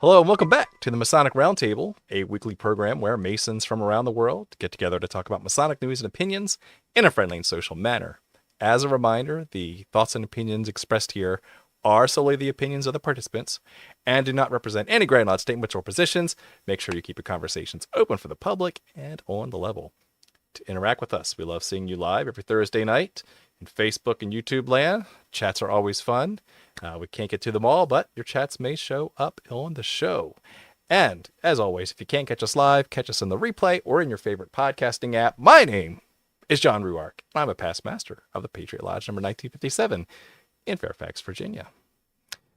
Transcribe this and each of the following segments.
Hello and welcome back to the Masonic Roundtable, a weekly program where Masons from around the world get together to talk about Masonic news and opinions in a friendly and social manner. As a reminder, the thoughts and opinions expressed here are solely the opinions of the participants and do not represent any grand lodge statements or positions. Make sure you keep your conversations open for the public and on the level. To interact with us, we love seeing you live every Thursday night in Facebook and YouTube land. Chats are always fun. We can't get to them all, but your chats may show up on the show. And as always, if you can't catch us live, catch us in the replay or in your favorite podcasting app. My name is John Ruark. I'm a past master of the Patriot Lodge number 1957 in Fairfax, Virginia.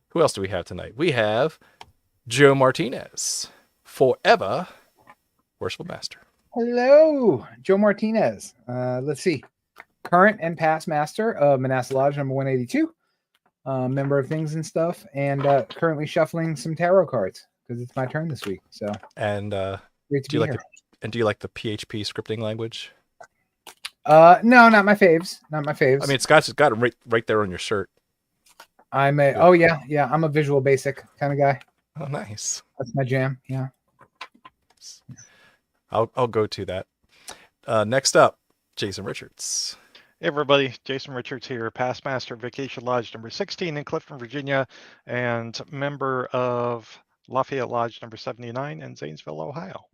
Who else do we have tonight? We have Joe Martinez, forever Worshipful Master. Hello, Joe Martinez. Let's see. Current and past master of Manasseh Lodge number 182. Member of Things and Stuff, and currently shuffling some tarot cards because it's my turn this week. So, and great to be here. Do you like the PHP scripting language? No, not my faves. Not my faves. I mean, Scott's got it right there on your shirt. I'm a Visual Basic kind of guy. Oh, nice. That's my jam. Yeah. I'll go to that. Next up, Jason Richards. Hey everybody, Jason Richards here, past master of Vacation Lodge number 16 in Clifton, Virginia, and member of Lafayette Lodge number 79 in Zanesville, Ohio.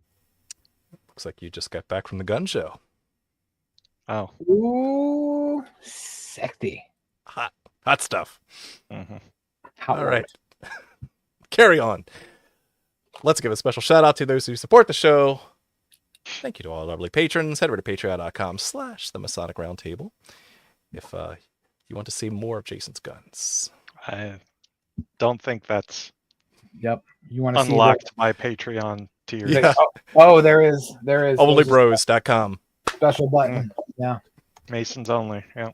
Looks like you just got back from the gun show. Oh. Ooh, sexy. Hot stuff. Mm-hmm. All right. Carry on. Let's give a special shout out to those who support the show. Thank you to all our lovely patrons. Head over to patreon.com/the Masonic Roundtable if you want to see more of Jason's guns. I don't think that's You want to unlocked my Patreon tier. Yeah. Oh, there is. Onlybros.com. Special button. Yeah. Masons only. Yeah.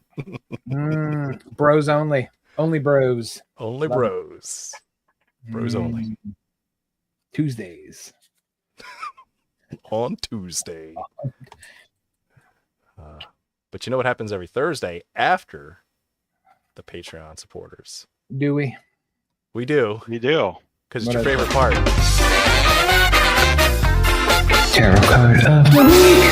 Bros only. Only bros. Only Love bros. Bros only. Tuesdays. On Tuesday. But you know what happens every Thursday after the Patreon supporters? Do we? We do. We do. Because it's your favorite part. Tarot card of the week.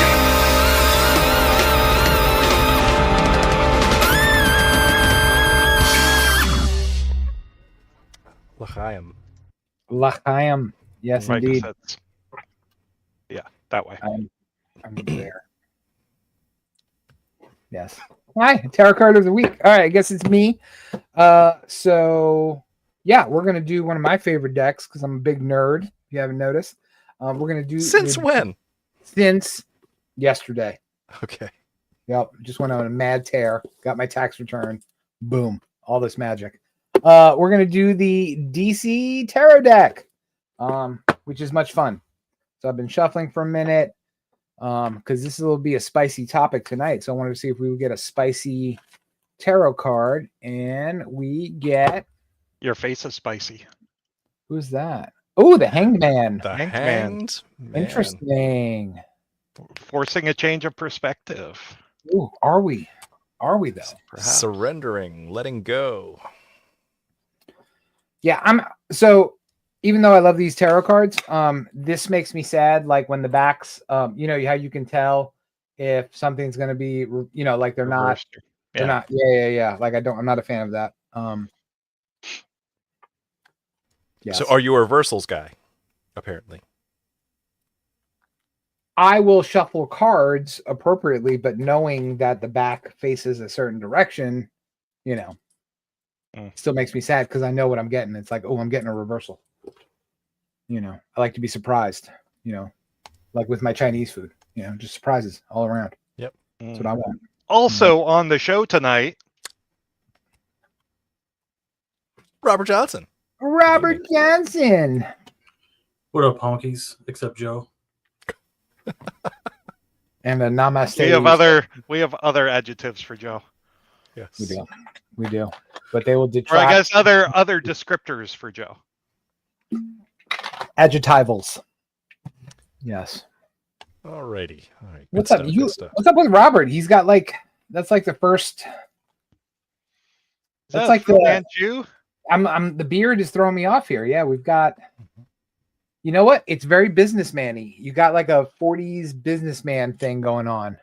L'chaim. L'chaim. Yes, Mike indeed. says, yeah, that way. I'm there. Yes. Hi, tarot card of the week. All right, I guess it's me. So yeah, we're gonna do one of my favorite decks because I'm a big nerd. If you haven't noticed, we're gonna do Since when? Since yesterday. Okay. Yep. Just went on a mad tear. Got my tax return. Boom. All this magic. We're gonna do the DC tarot deck, which is much fun. So I've been shuffling for a minute because this will be a spicy topic tonight. So I wanted to see if we would get a spicy tarot card, and we get. Your face is spicy. Who's that? Oh, the Hanged Man. The Hanged Man. Interesting. Forcing a change of perspective. Ooh, are we? Are we though? Perhaps. Surrendering, letting go. Yeah, so even though I love these tarot cards, this makes me sad. Like when the backs, you know how you can tell if something's going to be, like they're Reversed. not, they're not. Yeah. Like I'm not a fan of that. Yes. So are you a reversals guy? Apparently. I will shuffle cards appropriately, but knowing that the back faces a certain direction, still makes me sad because I know what I'm getting. It's like, oh, I'm getting a reversal. I like to be surprised, like with my Chinese food, just surprises all around. Yep. That's what I want. Also on the show tonight, Robert Johnson. Robert Johnson. What up, honkies? Except Joe. And a namaste. we have other adjectives for Joe. Yes. We do. But they will Or detract. I guess other descriptors for Joe. Adjectivals. Yes. Alrighty. All right. What's Good up? stuff, good stuff. What's up with Robert? He's got that's like the first. That's like the Jew. I'm the beard is throwing me off here. Yeah, we've got You know what? It's very businessman-y. You got like a 40s businessman thing going on.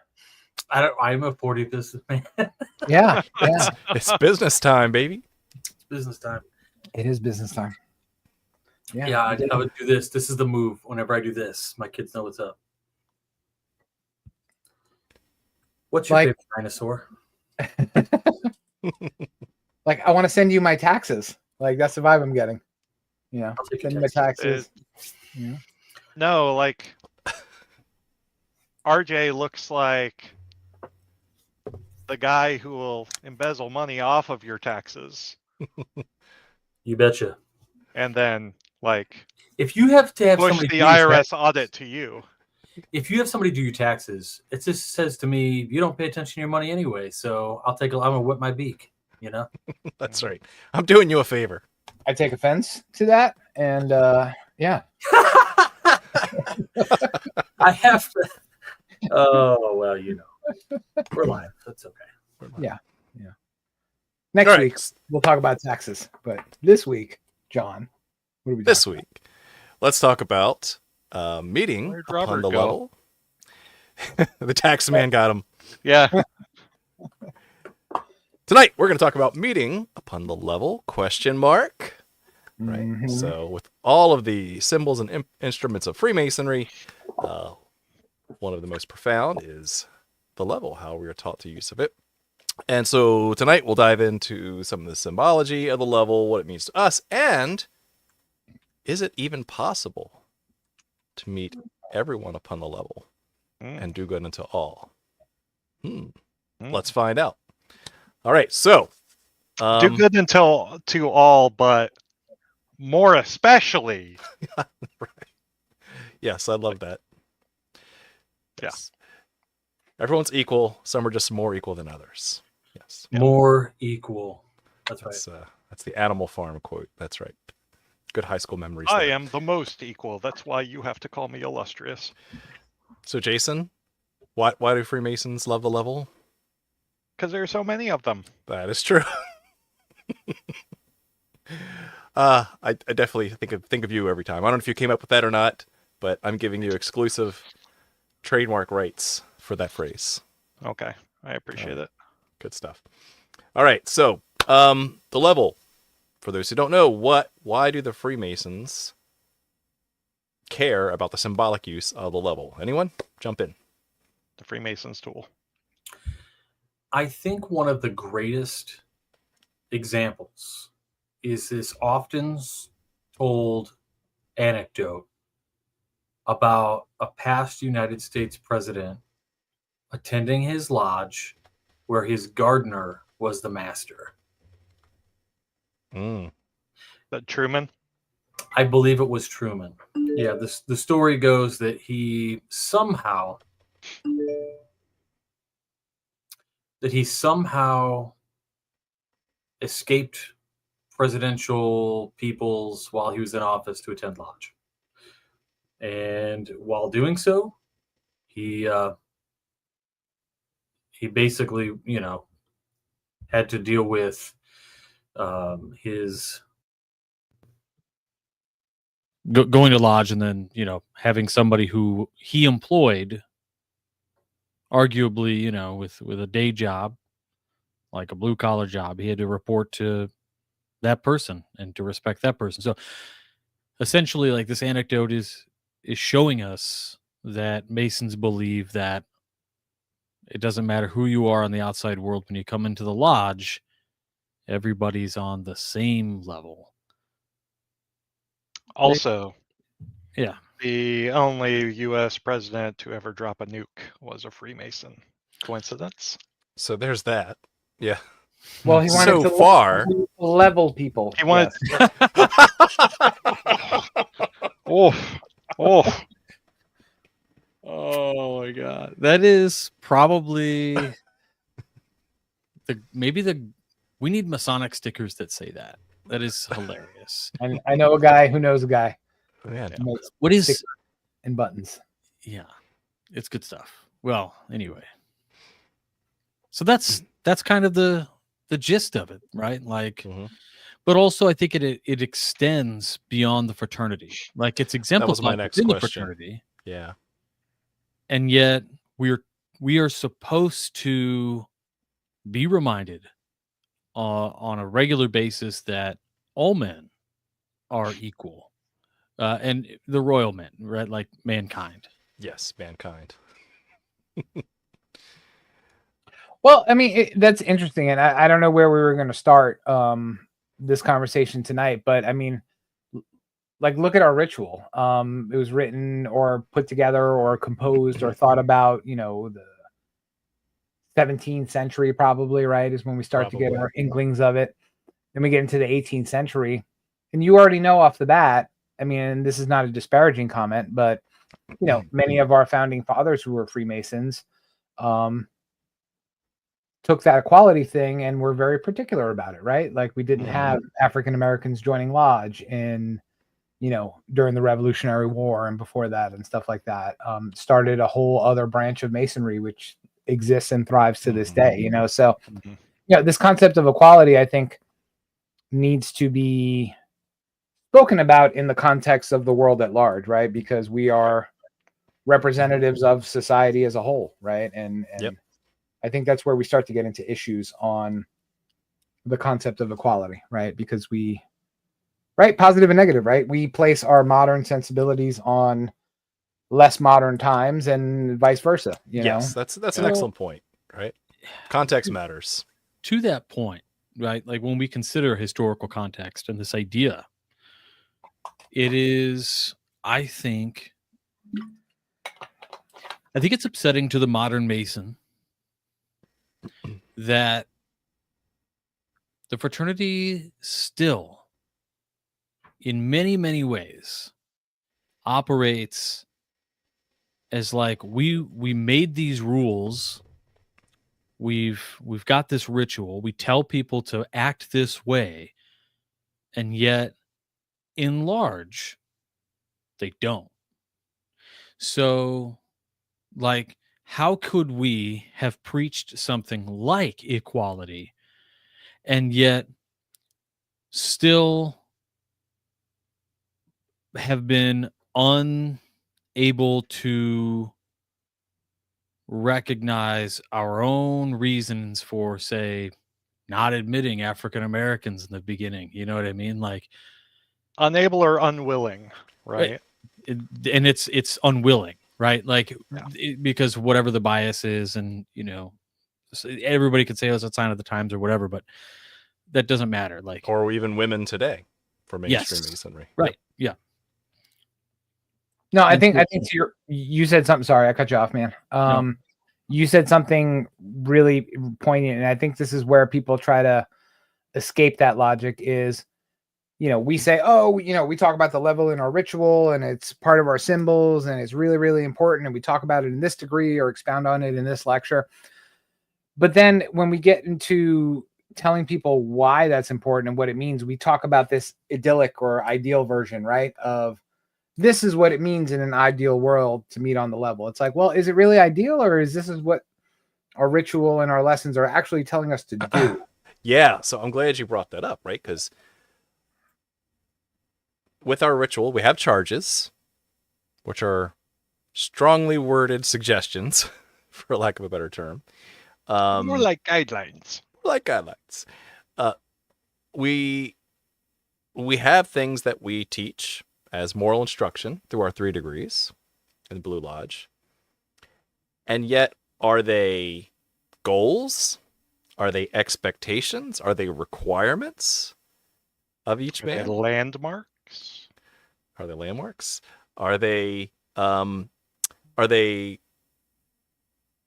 I'm a 40 businessman. Yeah, yeah. It's business time, baby. It's business time. It is business time. Yeah, I would do this. This is the move. Whenever I do this, my kids know what's up. What's your favorite dinosaur? Like, I want to send you my taxes. Like, that's the vibe I'm getting. Yeah, I'll take send your you my taxes. Yeah. No, like RJ looks like the guy who will embezzle money off of your taxes You betcha. and then like If you have to have push somebody the do your IRS audit to you. if you have somebody do your taxes, it just says to me, you don't pay attention to your money anyway. So I'm gonna whip my beak. You know. That's right. I'm doing you a favor. I take offense to that, and yeah. I have to. Oh well, you know, we're live. That's okay. Yeah. Next All right. week we'll talk about taxes, but this week, John, what are we This talking week, let's talk about meeting Where'd upon Robert the go? level. The tax man got him. Yeah. Tonight, we're going to talk about meeting upon the level, question mark. about? Right. Mhm. So, with all of the symbols and instruments of Freemasonry, one of the most profound is the level, how we are taught to use of it. And so tonight we'll dive into some of the symbology of the level, what it means to us, and is it even possible to meet everyone upon the level and do good unto all? Let's find out. All right, so Do good until to all, but more especially. Right. Yes, I love that. Yeah. Yes. Everyone's equal. Some are just more equal than others. Yes. More equal. That's right. That's the Animal Farm quote. That's right. Good high school memories. I there. am the most equal. That's why you have to call me illustrious. So, Jason, why do Freemasons love the level? Because there are so many of them. That is true. I definitely think of you every time. I don't know if you came up with that or not, but I'm giving you exclusive trademark rights for that phrase. Okay. I appreciate it. Good stuff. All right, so the level. For those who don't know, why do the Freemasons care about the symbolic use of the level? Anyone? Jump in. The Freemasons tool. I think one of the greatest examples is this often told anecdote about a past United States president attending his lodge where his gardener was the master. That Truman? I believe it was Truman. Yeah, the story goes that he somehow escaped presidential peoples while he was in office to attend lodge. And while doing so, he basically, had to deal with his going to lodge and then, having somebody who he employed, arguably, with a day job, like a blue collar job, he had to report to that person and to respect that person. So essentially, like, this anecdote is showing us that Masons believe that it doesn't matter who you are in the outside world. When you come into the lodge, everybody's on the same level. Also, Yeah. the only U.S. president to ever drop a nuke was a Freemason. Coincidence? So there's that. Yeah. Well, he wanted So to far, level people. He wanted. Yes. Oh. Oh my god, that is probably we need Masonic stickers that say that. That is hilarious. And I know a guy who knows a guy man, who makes What is? stickers and buttons. Yeah, it's good stuff. Well, anyway, so that's kind of the gist of it, right? Like, Mhm. But also, I think it extends beyond the fraternity. Like it's exemplified next within the question. fraternity, Yeah. and yet we are supposed to be reminded on a regular basis that all men are equal, and the royal men, right? Like mankind. Yes, mankind. Well, I mean, that's interesting, and I don't know where we were going to start this conversation tonight, but I mean, like, look at our ritual. It was written or put together or composed or thought about, the 17th century, probably, right, is when we start to get our inklings of it. Then we get into the 18th century, and you already know off the bat. I mean, and this is not a disparaging comment, but many of our founding fathers who were Freemasons took that equality thing and were very particular about it, right? Like we didn't have African Americans joining lodge during the Revolutionary War and before that and stuff like that. Started a whole other branch of Masonry, which exists and thrives to this day, So, this concept of equality, I think, needs to be spoken about in the context of the world at large, right? Because we are representatives of society as a whole, right? And I think that's where we start to get into issues on the concept of equality, right? Because positive and negative, right? We place our modern sensibilities on less modern times and vice versa, you know? That's an excellent point, right? Context matters. To that point, right? Like when we consider historical context and this idea, it is, I think it's upsetting to the modern Mason that the fraternity still, in many, many ways, operates as like we made these rules. We've got this ritual. We tell people to act this way, and yet, in large, they don't. So, like, how could we have preached something like equality and yet still have been unable to recognize our own reasons for, say, not admitting African Americans in the beginning? You know what I mean? Like, unable or unwilling, right? And it's unwilling, right? Like, because whatever the bias is, and everybody could say it's a sign of the times or whatever, but that doesn't matter. Like, or even women today for mainstream Masonry, right? Yeah. No, I think you said something. Sorry, I cut you off, man. No. You said something really poignant, and I think this is where people try to escape that logic. Is we say, we talk about the level in our ritual, and it's part of our symbols, and it's really, really important, and we talk about it in this degree or expound on it in this lecture. But then when we get into telling people why that's important and what it means, we talk about this idyllic or ideal version, right? Of this is what it means in an ideal world to meet on the level. It's like, well, is it really ideal, or is what our ritual and our lessons are actually telling us to do? Yeah. So I'm glad you brought that up, right? Because with our ritual, we have charges, which are strongly worded suggestions, for lack of a better term. More like guidelines. We have things that we teach as moral instruction through our 3 degrees in the Blue Lodge. And yet, are they goals? Are they expectations? Are they requirements of each man? Are they landmarks? Are they landmarks? Are they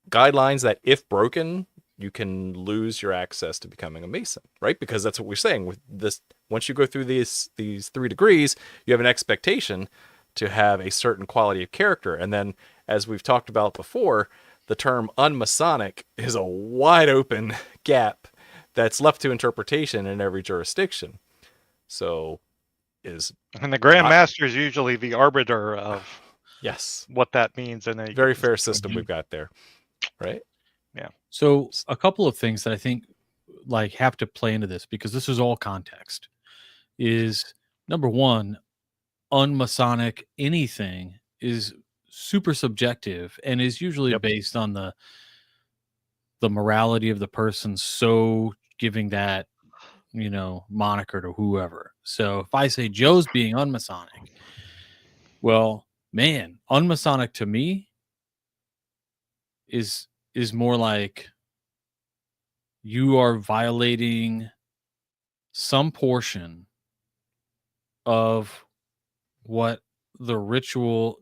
guidelines that, if broken, you can lose your access to becoming a Mason, right? Because that's what we're saying with this. Once you go through these 3 degrees, you have an expectation to have a certain quality of character. And then, as we've talked about before, the term unmasonic is a wide open gap that's left to interpretation in every jurisdiction. So, and the Grand Master is usually the arbiter of what that means in a very fair system we've got there, right? Yeah. So a couple of things that I think have to play into this, because this is all context. is number one, unmasonic anything is super subjective and is usually Yep. based on the morality of the person, so giving that, you know, moniker to whoever. So if I say Joe's being unmasonic, well, man, unmasonic to me is more like you are violating some portion of what the ritual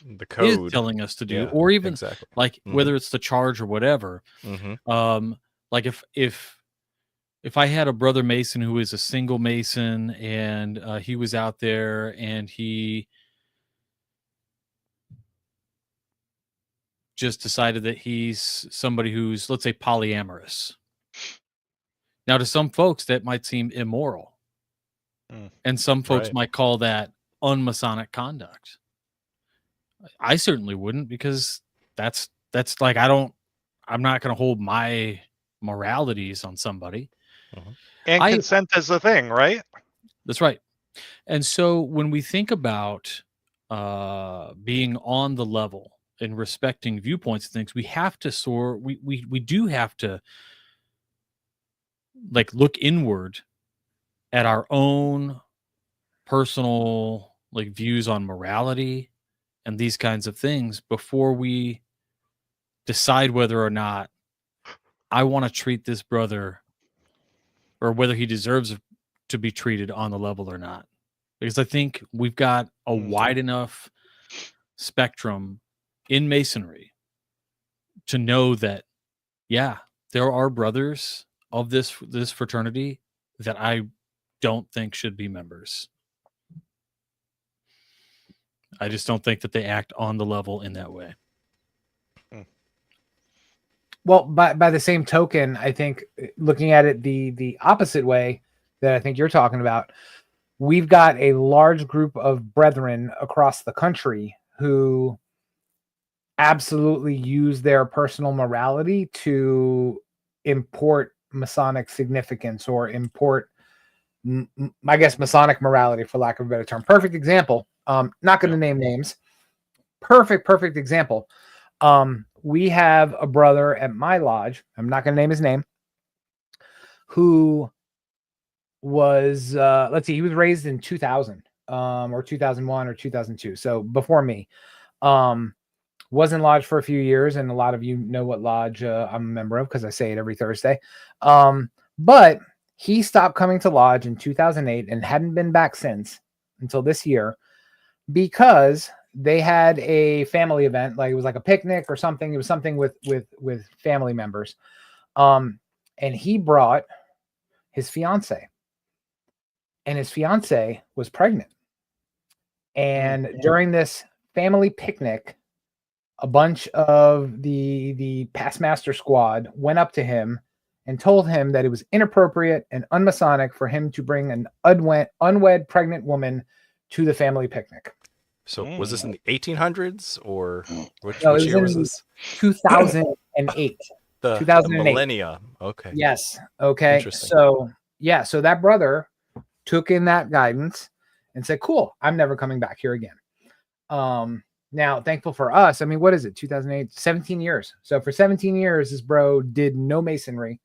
The is code. telling us to do, Yeah, or even exactly. like whether it's the charge or whatever. Like if I had a brother Mason who is a single Mason and he was out there and he just decided that he's somebody who's, let's say, polyamorous. Now, to some folks, that might seem immoral. And some folks Right. might call that unmasonic conduct. I certainly wouldn't, because that's like, I'm not going to hold my moralities on somebody. And consent is the thing, right? That's right. And so when we think about being on the level and respecting viewpoints and things, we have to we do have to like look inward at our own personal like views on morality and these kinds of things before we decide whether or not I want to treat this brother, or whether he deserves to be treated on the level or not. Because I think we've got a wide enough spectrum in Masonry to know that, yeah, there are brothers of this fraternity that I don't think should be members. I just don't think that they act on the level in that way. Well, by the same token, I think looking at it the opposite way that I think you're talking about, we've got a large group of brethren across the country who absolutely use their personal morality to import Masonic significance, or import, I guess, Masonic morality, for lack of a better term. Perfect example. Not going to name names. Perfect example. We have a brother at my lodge, I'm not going to name his name, who was, let's see, he was raised in 2000, or 2001 or 2002. So before me. Was in lodge for a few years, and a lot of you know what lodge I'm a member of because I say it every Thursday. But he stopped coming to lodge in 2008 and hadn't been back since, until this year, because they had a family event. Like, it was like a picnic or something. It was something with family members. And he brought his fiance, and his fiance was pregnant. And during this family picnic, a bunch of the past master squad went up to him and told him that it was inappropriate and unmasonic for him to bring an unwed pregnant woman to the family picnic. So was this in the 1800s, or which No, it year was in this? 2008. The 2008. millennia. Okay. Yes. Okay. Interesting. So yeah, so that brother took in that guidance and said, cool, I'm never coming back here again. Now, thankful for us, I mean, what is it? 2008, 17 years. So for 17 years, this bro did no Masonry.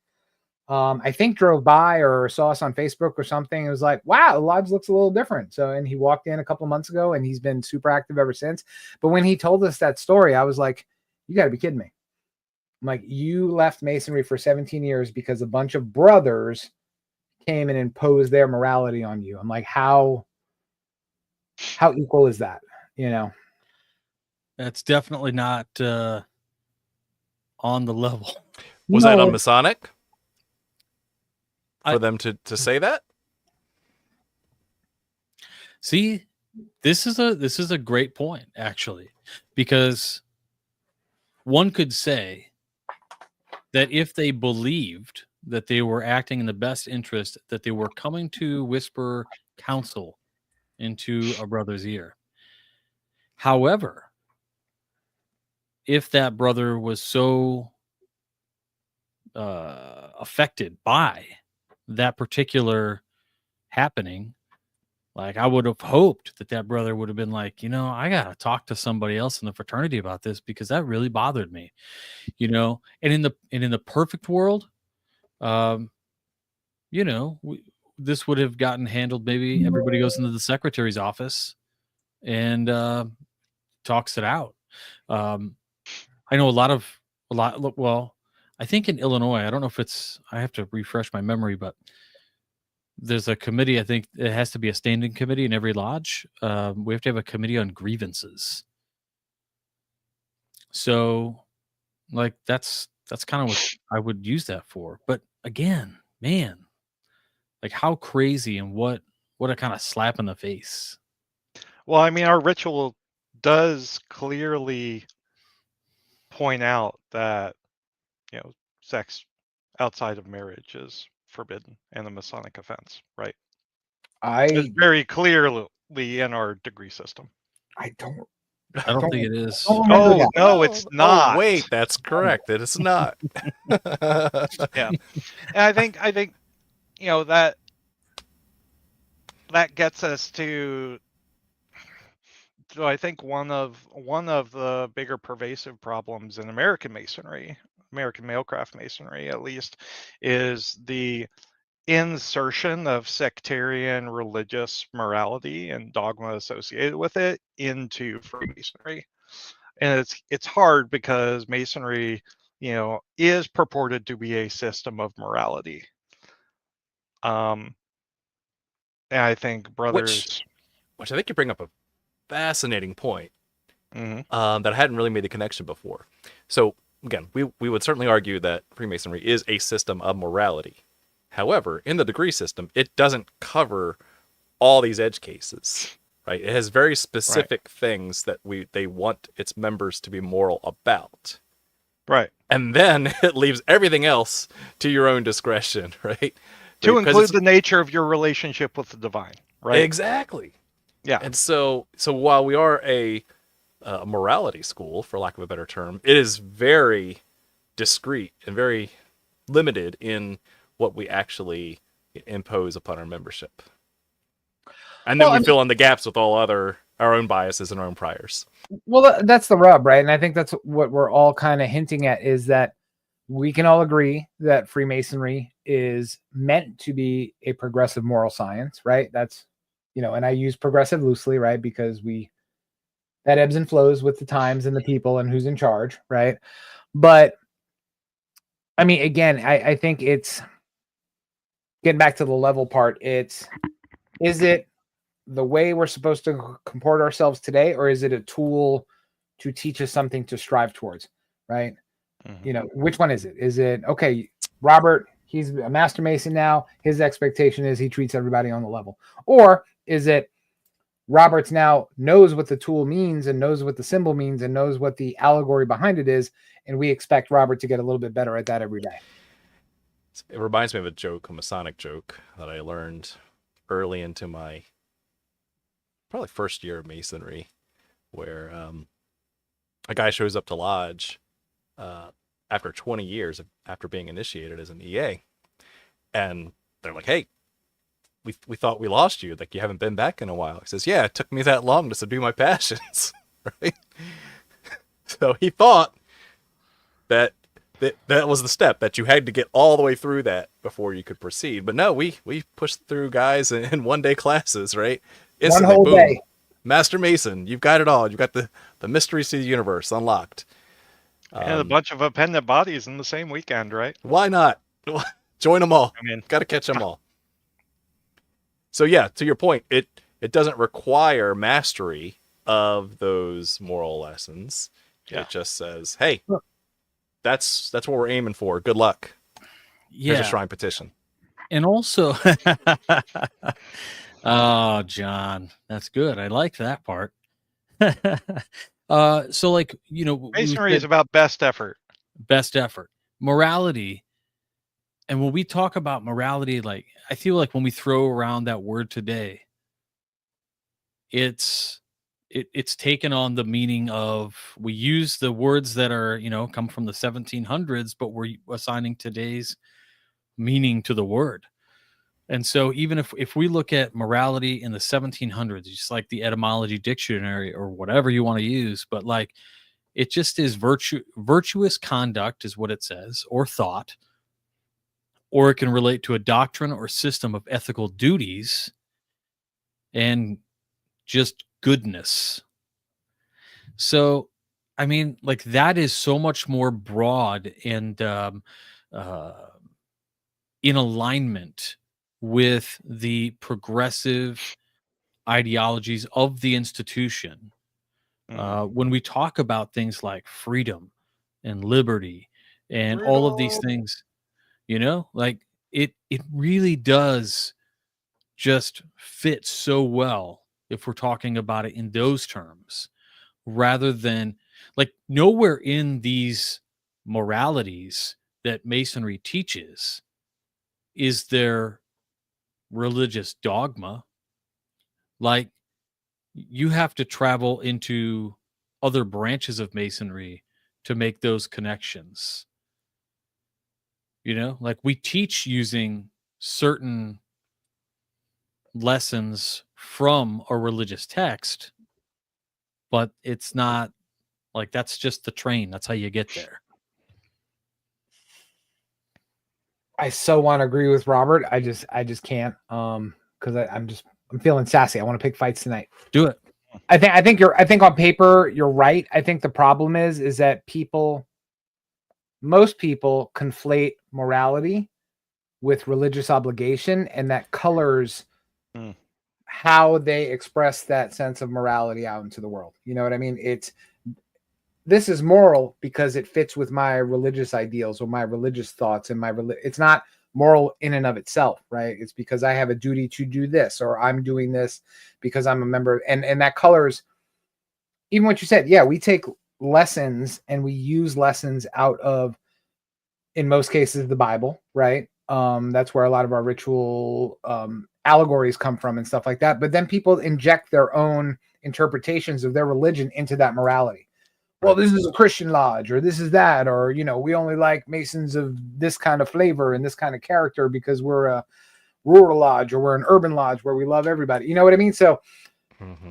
I think drove by or saw us on Facebook or something. It was like, wow, the lodge looks a little different. So, and he walked in a couple of months ago, and he's been super active ever since. But when he told us that story, I was like, you got to be kidding me. I'm like, you left Masonry for 17 years because a bunch of brothers came and imposed their morality on you. I'm like, how equal is that? You know? That's definitely not on the level. Was that unmasonic for them to say that? See, this is a great point, actually, because one could say that if they believed that they were acting in the best interest, that they were coming to whisper counsel into a brother's ear. However, if that brother was so affected by that particular happening Like, I would have hoped that brother would have been like, I got to talk to somebody else in the fraternity about this because that really bothered me, and in the perfect world, um, this would have gotten handled. Maybe everybody goes into the secretary's office and talks it out. I know a lot. Well, I think in Illinois, I don't know if I have to refresh my memory, but there's a committee. I think it has to be a standing committee in every lodge. We have to have a committee on grievances. So, like, that's kind of what I would use that for. But again, man, like, how crazy and what a kind of slap in the face. Well, I mean, our ritual does clearly point out that, sex outside of marriage is forbidden and a Masonic offense, right? It's very clearly in our degree system. I don't think it is. remember Oh, that. no, it's not. Oh, wait, that's correct. It is not. Yeah. And I think that gets us to I think one of the bigger pervasive problems in American Masonry, American Mailcraft Masonry at least, is the insertion of sectarian religious morality and dogma associated with it into Freemasonry. And it's hard because Masonry, is purported to be a system of morality. And I think brothers, which I think you bring up a fascinating point Mhm. that I hadn't really made the connection before. So again, we would certainly argue that Freemasonry is a system of morality. However, in the degree system, it doesn't cover all these edge cases, right? It has very specific things that they want its members to be moral about. Right. And then it leaves everything else to your own discretion, right? To include the nature of your relationship with the divine, right? Exactly. Yeah. And so while we are a morality school, for lack of a better term, it is very discreet and very limited in what we actually impose upon our membership. And then we fill in the gaps with our own biases and our own priors. Well, that's the rub, right? And I think that's what we're all kind of hinting at, is that we can all agree that Freemasonry is meant to be a progressive moral science, right? That's, and I use progressive loosely, right? Because that ebbs and flows with the times and the people and who's in charge, right? But I mean, again, I think it's getting back to the level part. Is it the way we're supposed to comport ourselves today, or is it a tool to teach us something to strive towards, right? Mm-hmm. Which one is it? Is it, okay, Robert, he's a master mason now, his expectation is he treats everybody on the level? Or is it Robert's now knows what the tool means and knows what the symbol means and knows what the allegory behind it is, and we expect Robert to get a little bit better at that every day? It reminds me of a Masonic joke that I learned early into my probably first year of Masonry, where a guy shows up to lodge after 20 years after being initiated as an EA, and they're like, "Hey, we thought we lost you. Like, you haven't been back in a while." He says, "Yeah, it took me that long to subdue my passions." Right? So he thought that was the step, that you had to get all the way through that before you could proceed. But no, we pushed through guys in 1-day classes, right? Instantly, one whole day. Master Mason, you've got it all. You've got the mysteries to the universe unlocked. And a bunch of appendant bodies in the same weekend, right? Why not? Join them all. I mean, got to catch them all. So yeah, to your point, it doesn't require mastery of those moral lessons. Yeah. It just says, hey, that's what we're aiming for. Good luck. Yeah. Here's a shrine petition. And also, oh, John, that's good. I like that part. So, like, Masonry is about best effort. Best effort. Morality. And when we talk about morality, like, I feel like when we throw around that word today, it's taken on the meaning of, we use the words that are, come from the 1700s, but we're assigning today's meaning to the word. And so even if we look at morality in the 1700s, just like the etymology dictionary or whatever you want to use, but like it just is virtuous conduct is what it says, or thought, or it can relate to a doctrine or system of ethical duties and just goodness. So, I mean, like that is so much more broad and uh, in alignment with the progressive ideologies of the institution. When we talk about things like freedom and liberty and all of these things, like it really does just fit so well if we're talking about it in those terms, rather than like nowhere in these moralities that Masonry teaches is there religious dogma. Like you have to travel into other branches of Masonry to make those connections. Like we teach using certain lessons from a religious text, but it's not like that's just the train. That's how you get there. I so want to agree with Robert. I just can't. Because I'm feeling sassy. I want to pick fights tonight. Do it. I think on paper you're right. I think the problem is that most people conflate morality with religious obligation, and that colors how they express that sense of morality out into the world. You know what I mean? This is moral because it fits with my religious ideals or my religious thoughts and it's not moral in and of itself, right? It's because I have a duty to do this, or I'm doing this because I'm a member, and that colors even what you said. Yeah, we take lessons and we use lessons out of, in most cases, the Bible, right? That's where a lot of our ritual allegories come from and stuff like that. But then people inject their own interpretations of their religion into that morality. Well, this is a Christian lodge, or this is that, or we only like Masons of this kind of flavor and this kind of character because we're a rural lodge, or we're an urban lodge where we love everybody. You know what I mean? So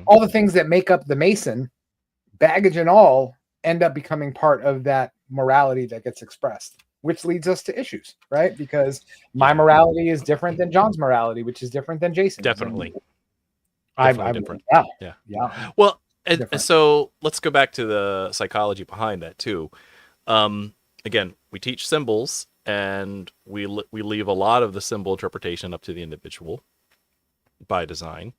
all the things that make up the Mason, baggage and all, end up becoming part of that morality that gets expressed, which leads us to issues, right? Because my morality is different than John's morality, which is different than Jason's. Definitely. Definitely different. Yeah. Well, and so let's go back to the psychology behind that too. Again, we teach symbols, and we leave a lot of the symbol interpretation up to the individual by design,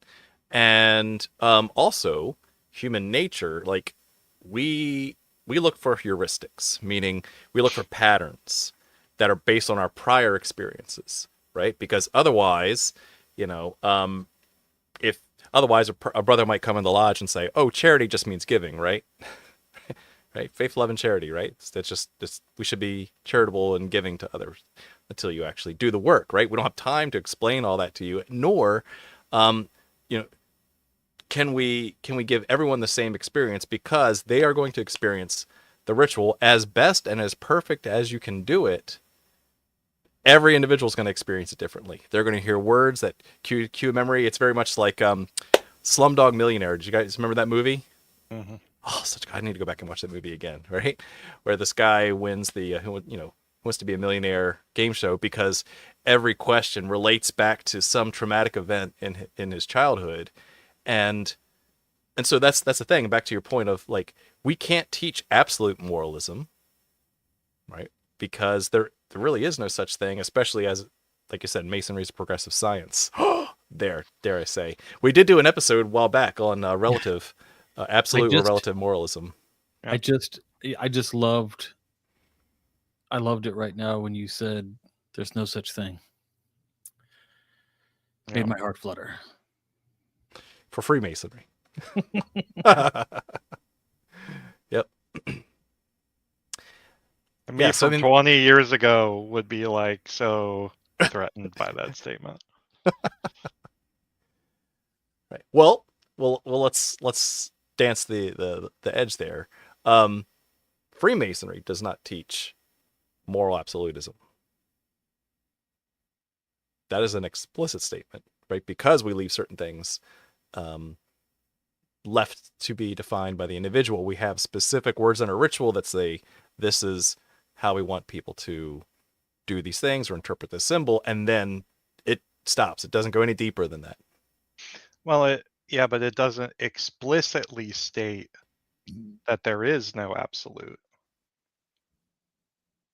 and also human nature. Like we look for heuristics, meaning we look for patterns that are based on our prior experiences, right? Because otherwise, if otherwise a brother might come in the lodge and say, "Oh, charity just means giving," right? Right? Faith, love, and charity, right? That's just we should be charitable and giving to others until you actually do the work, right? We don't have time to explain all that to you, nor, can we give everyone the same experience, because they are going to experience the ritual as best and as perfect as you can do it. Every individual is going to experience it differently. They're going to hear words that cue a memory. It's very much like Slumdog Millionaire. Did you guys remember that movie? Mm-hmm. Oh, I need to go back and watch that movie again, right? Where this guy wins the who wants to be a millionaire game show because every question relates back to some traumatic event in his childhood, and so that's the thing. Back to your point of like, we can't teach absolute moralism, right? Because there really is no such thing, especially as, like you said, Masonry is progressive science. Dare I say. We did do an episode a while back on relative, absolute or relative moralism. I just loved it right now when you said there's no such thing. Made my heart flutter. For Freemasonry. Yep. Me from 20 years ago would be like so threatened by that statement. Right. Well, let's dance the edge there. Freemasonry does not teach moral absolutism. that is an explicit statement, right? Because we leave certain things left to be defined by the individual. We have specific words in our ritual that say, this is how we want people to do these things or interpret this symbol, and then it stops. It doesn't go any deeper than that. Well, but it doesn't explicitly state that there is no absolute.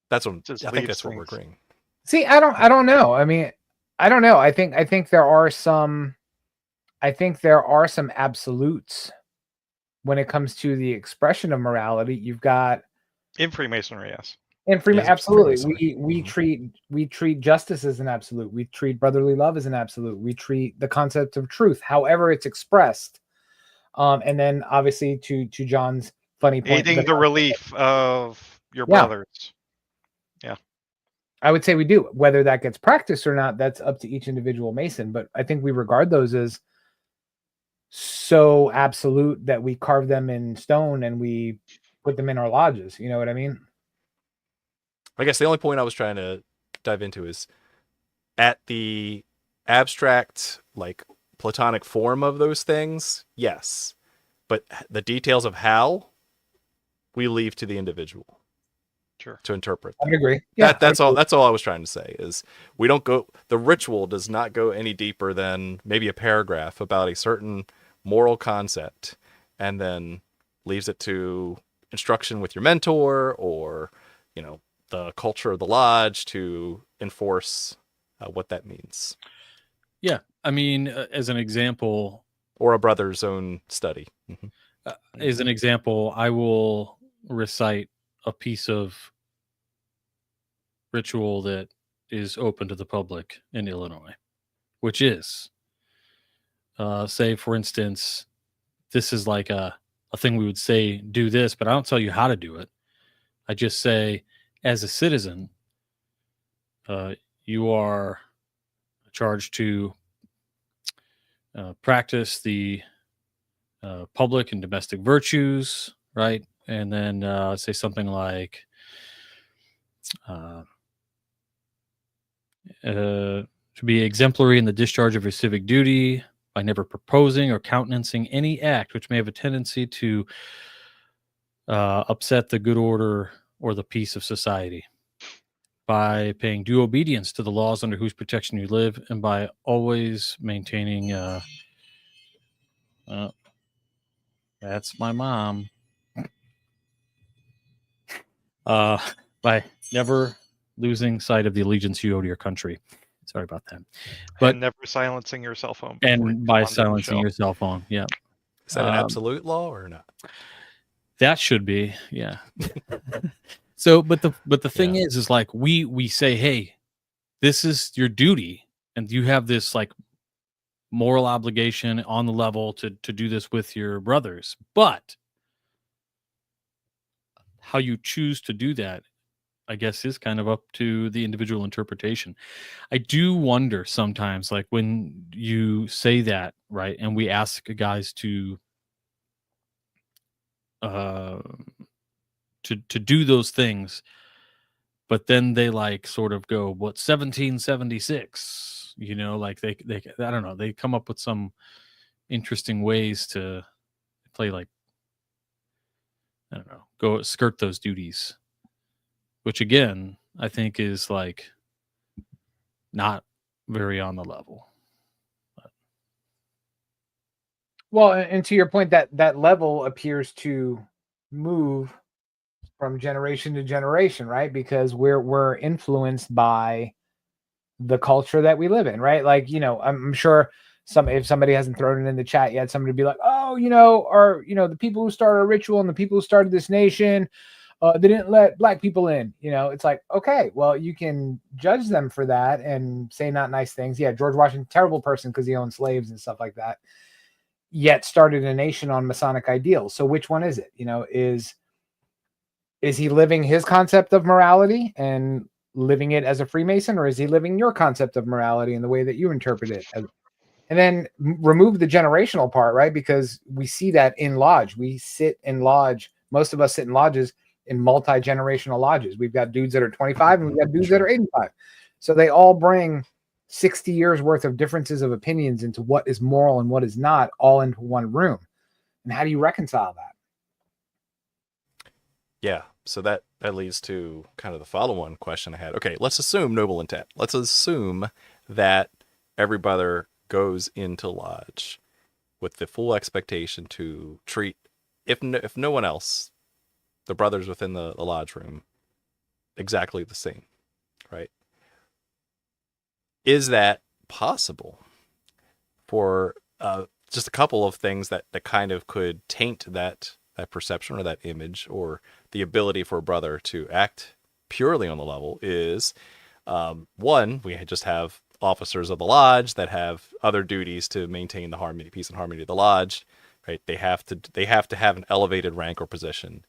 That's what Just I think. leaves That's what we're things. agreeing. See, I don't know. I mean, I don't know. I think there are some absolutes when it comes to the expression of morality. You've got In Freemasonry, yes. in Yes, absolutely. Freemasonry. We treat justice as an absolute. We treat brotherly love as an absolute. We treat the concept of truth, however it's expressed. And then obviously to John's funny point, Aiding the relief of your Yeah. brothers. Yeah. I would say we do. Whether that gets practiced or not, that's up to each individual Mason. But I think we regard those as so absolute that we carve them in stone and we put them in our lodges. You know what I mean? I guess the only point I was trying to dive into is at the abstract, like Platonic form of those things, yes. But the details of how, we leave to the individual. Sure. To interpret. I agree. Yeah, that's all. That's all I was trying to say is we don't go. The ritual does not go any deeper than maybe a paragraph about a certain moral concept, and then leaves it to instruction with your mentor or, the culture of the lodge to enforce what that means. Yeah, I mean, as an example, or a brother's own study. As an example, I will recite a piece of ritual that is open to the public in Illinois, which is, say, for instance, this is like a thing we would say, do this, but I don't tell you how to do it. I just say, as a citizen, you are charged to practice the public and domestic virtues, right? And then say something like, to be exemplary in the discharge of your civic duty by never proposing or countenancing any act which may have a tendency to upset the good order or the peace of society, by paying due obedience to the laws under whose protection you live, and by always maintaining that's my mom. By never losing sight of the allegiance you owe to your country. Sorry about that. But and never silencing your cell phone. And by silencing your cell phone. Yeah. Is that an absolute law or not? That should be, yeah. So, but the thing is like we say, hey, this is your duty, and you have this like moral obligation on the level to do this with your brothers. But how you choose to do that, I guess, is kind of up to the individual interpretation. I do wonder sometimes, like when you say that, right, and we ask guys to do those things, but then they like sort of go, what, 1776, like they I don't know, they come up with some interesting ways to play, like, I don't know, go skirt those duties, which again, I think is like not very on the level. But. Well, and to your point, that level appears to move from generation to generation, right? Because we're influenced by the culture that we live in, right? Like, I'm sure if somebody hasn't thrown it in the chat yet, somebody would be like, oh, the people who started a ritual and the people who started this nation, they didn't let black people in. It's like, okay, well, you can judge them for that and say not nice things. Yeah, George Washington, terrible person because he owned slaves and stuff like that, yet started a nation on Masonic ideals. So which one is it? Is he living his concept of morality and living it as a Freemason, or is he living your concept of morality in the way that you interpret it? And then remove the generational part, right? Because we see that in lodge. We sit in lodge. Most of us sit in lodges, in multi-generational lodges. We've got dudes that are 25 and we've got dudes that are 85. So they all bring 60 years worth of differences of opinions into what is moral and what is not, all into one room. And how do you reconcile that? Yeah. So that leads to kind of the follow-on question I had. Okay, let's assume noble intent. Let's assume that every brother goes into lodge with the full expectation to treat, if no one else, the brothers within the lodge room exactly the same, right? Is that possible? For just a couple of things that kind of could taint that perception or that image, or the ability for a brother to act purely on the level is, one, we just have officers of the lodge that have other duties to maintain the harmony, peace and harmony of the lodge, right? They have to have an elevated rank or position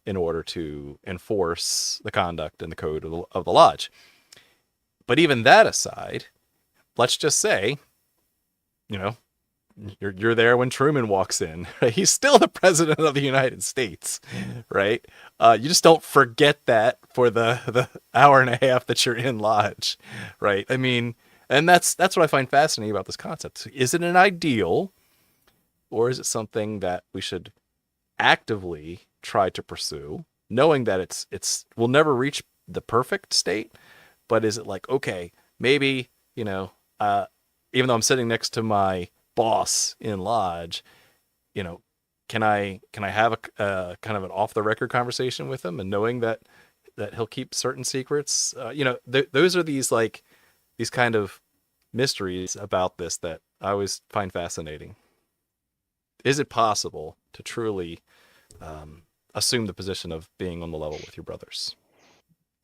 in order to enforce the conduct and the code of the lodge. But even that aside, let's just say, you know, you're there when Truman walks in. Right? He's still the president of the United States, right? You just don't forget that for the hour and a half that you're in lodge, right? I mean, and that's what I find fascinating about this concept. Is it an ideal, or is it something that we should actively try to pursue, knowing that it's we'll never reach the perfect state? But is it like, okay, maybe, even though I'm sitting next to my boss in lodge, can I have a kind of an off the record conversation with him, and knowing that he'll keep certain secrets? Those are these kind of mysteries about this that I always find fascinating. Is it possible to truly assume the position of being on the level with your brothers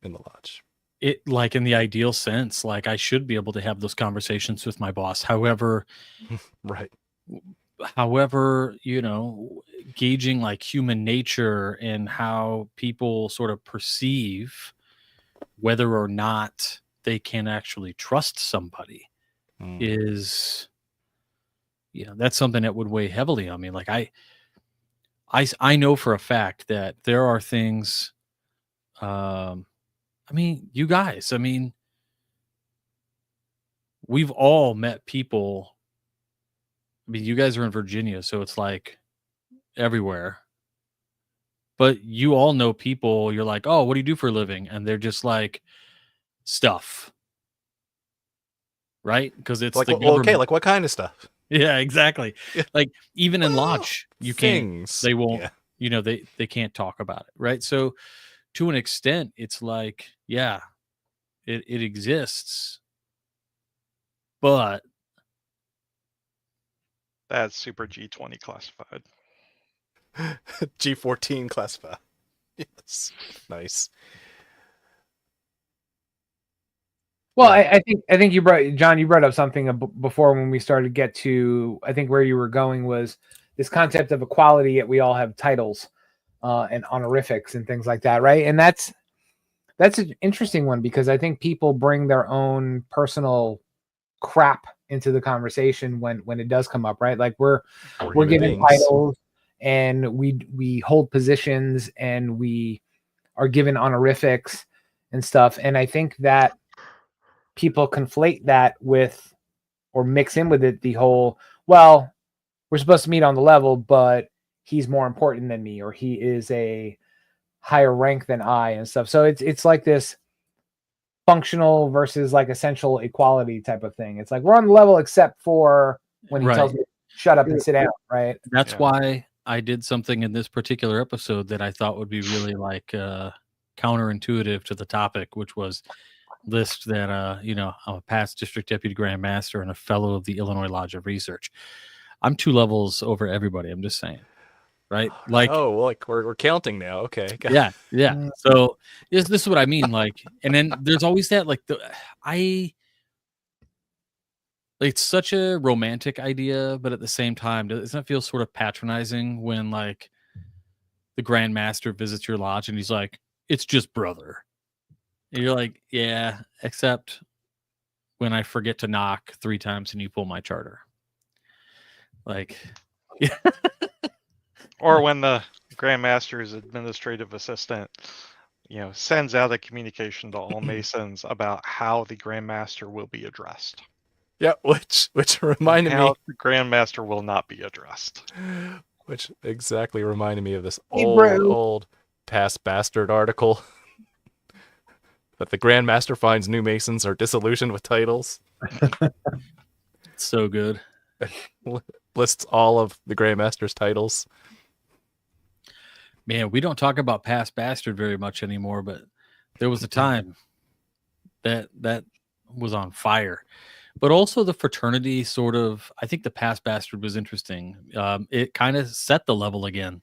in the lodge? It, like, in the ideal sense, like, I should be able to have those conversations with my boss. However, right. Gauging like human nature and how people sort of perceive whether or not they can actually trust somebody is, that's something that would weigh heavily on me. Like, I know for a fact that there are things, you guys, we've all met people. You guys are in Virginia, so it's like everywhere. But you all know people, you're like, oh, what do you do for a living? And they're just like, stuff. Right? Because it's like, the well, government. okay, like what kind of stuff? Yeah, exactly. Like, even in lodge, you things. They won't, they can't talk about it. Right? So to an extent, it's like, yeah, it exists. But that's super G20 classified. G14 classified. Yes. Nice. Well, I think you brought up something before when we started to get to, I think where you were going was this concept of equality, yet we all have titles and honorifics and things like that, right? And that's an interesting one, because I think people bring their own personal crap into the conversation when it does come up, right? Like we're given titles and we hold positions and we are given honorifics and stuff, and I think that people conflate that with, or mix in with it, the whole, well, we're supposed to meet on the level, but he's more important than me, or he is a higher rank than I, and stuff. So it's like this functional versus like essential equality type of thing. It's like we're on the level except for when he tells me shut up and sit down, right? That's why I did something in this particular episode that I thought would be really counterintuitive to the topic, which was list that I'm a past district deputy grand master and a fellow of the Illinois Lodge of Research. I'm 2 levels over everybody. I'm just saying, right? Like, we're counting now. Okay. Yeah. So this is what I mean. Like, and then there's always that, it's such a romantic idea, but at the same time, doesn't it feel sort of patronizing when like the Grand Master visits your lodge and he's like, it's just brother. And you're like, yeah, except when I forget to knock 3 times and you pull my charter. Like, or when the Grand Master's administrative assistant sends out a communication to all Masons about how the Grand Master will be addressed. Yeah, which reminded me, How the Grand Master will not be addressed. which exactly reminded me of this Hey, bro. old past bastard article that the Grand Master finds new Masons are disillusioned with titles. So good. Lists all of the Grand Master's titles. Man, we don't talk about past bastard very much anymore, but there was a time that was on fire. But also the fraternity sort of, I think the past bastard was interesting. It kind of set the level again.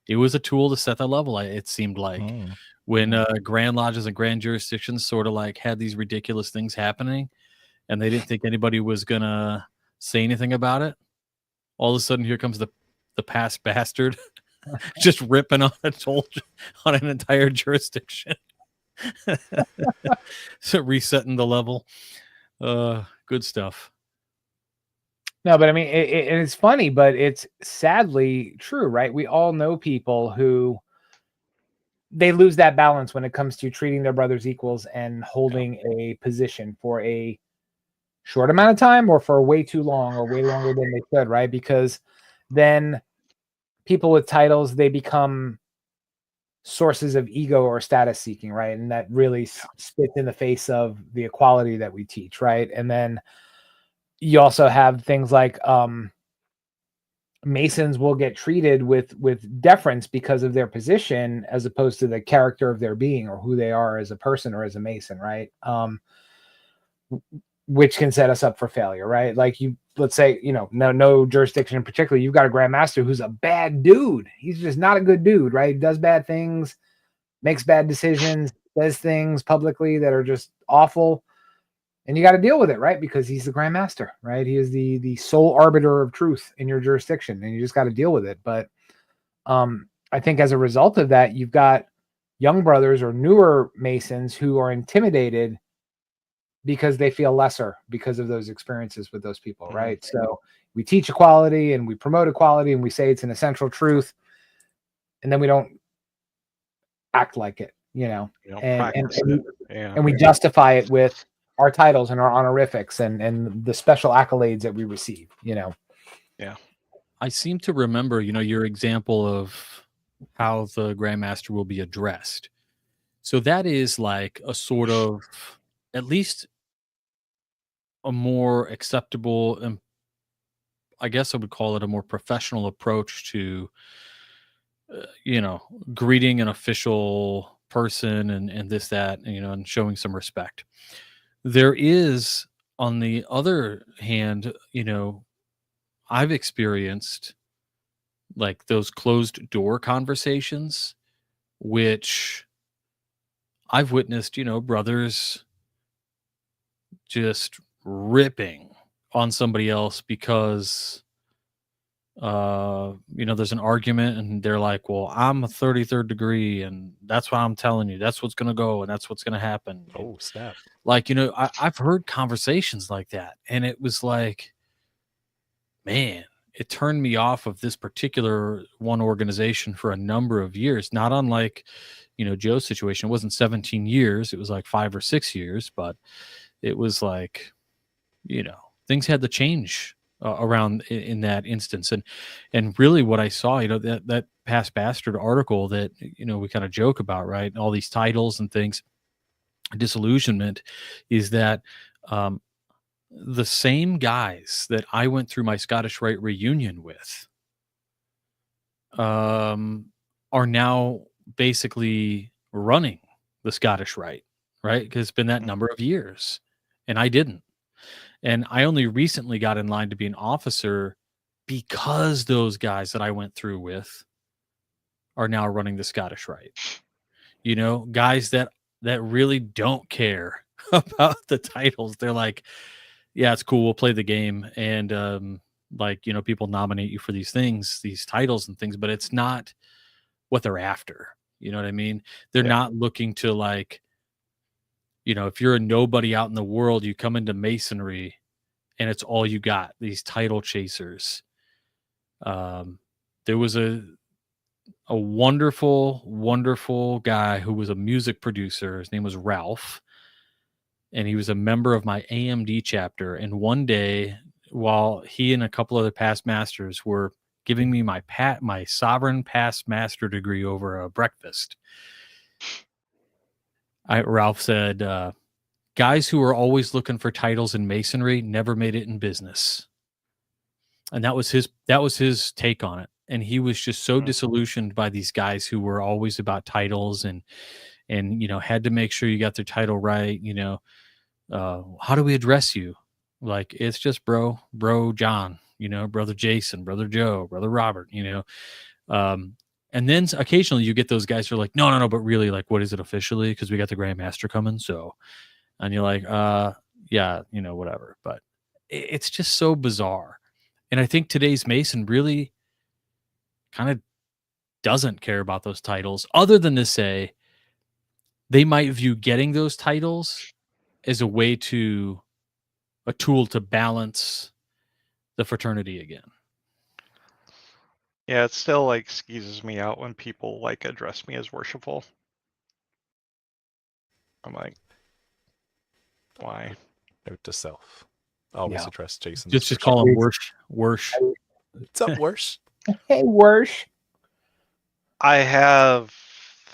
It was a tool to set the level, it seemed like. When grand lodges and grand jurisdictions sort of like had these ridiculous things happening and they didn't think anybody was going to say anything about it, all of a sudden here comes the past bastard just ripping on on an entire jurisdiction. So resetting the level. Good stuff. No, but I mean, it's funny, but it's sadly true, right? We all know people who they lose that balance when it comes to treating their brothers equals and holding a position for a short amount of time or for way too long or way longer than they should, right? Because then people with titles, they become sources of ego or status seeking, right? And that really spits in the face of the equality that we teach, right? And then you also have things like Masons will get treated with deference because of their position as opposed to the character of their being or who they are as a person or as a Mason, right? Which can set us up for failure, right? Like let's say, no jurisdiction in particular, you've got a Grand Master who's a bad dude. He's just not a good dude, right? He does bad things, makes bad decisions, says things publicly that are just awful. And you got to deal with it, right? Because he's the Grand Master, right? He is the sole arbiter of truth in your jurisdiction, and you just got to deal with it. But I think as a result of that, you've got young brothers or newer Masons who are intimidated because they feel lesser because of those experiences with those people, right? So we teach equality and we promote equality and we say it's an essential truth, and then we don't act like it, and we justify it with our titles and our honorifics and the special accolades that we receive, Yeah. I seem to remember, your example of how the Grand Master will be addressed. So that is like a sort of, at least a more acceptable, and I guess I would call it a more professional approach to, greeting an official person and this, that, and showing some respect. There is, on the other hand, I've experienced like those closed door conversations, which I've witnessed, brothers just ripping on somebody else because, there's an argument and they're like, well, I'm a 33rd degree and that's why I'm telling you, that's what's going to go and that's what's going to happen. Oh, snap. Like, I've heard conversations like that. And it was like, man, it turned me off of this particular one organization for a number of years, not unlike, Joe's situation. It wasn't 17 years. It was like 5 or 6 years, but it was like, things had to change around in that instance. And really what I saw, that past bastard article that, we kind of joke about, right? All these titles and things, disillusionment is that, the same guys that I went through my Scottish Rite reunion with are now basically running the Scottish Rite, right? Because it's been that number of years, and I didn't. And I only recently got in line to be an officer because those guys that I went through with are now running the Scottish Rite. Guys that really don't care about the titles. They're like, yeah, it's cool. We'll play the game. And, people nominate you for these things, these titles and things, but it's not what they're after. You know what I mean? They're not looking to if you're a nobody out in the world, you come into Masonry and it's all you got, these title chasers. There was a wonderful, wonderful guy who was a music producer. His name was Ralph, and he was a member of my AMD chapter. And one day, while he and a couple other past masters were giving me my sovereign past master degree over a breakfast, Ralph said, guys who are always looking for titles in masonry never made it in business. And that was his take on it. And he was just so disillusioned by these guys who were always about titles and had to make sure you got their title right. How do we address you? Like, it's just bro John, brother Jason, brother Joe, brother Robert, and then occasionally you get those guys who are like, no, but really, like, what is it officially? Because we got the Grand Master coming. So, and you're like, yeah, whatever. But it's just so bizarre. And I think today's Mason really kind of doesn't care about those titles, other than to say they might view getting those titles as a tool to balance the fraternity again. Yeah, it still like skeezes me out when people like address me as worshipful. I'm like, why? Note to self. Always Yeah. address Jason. Just call him Worsh. What's up, Worsh? Hey, Worsh. I have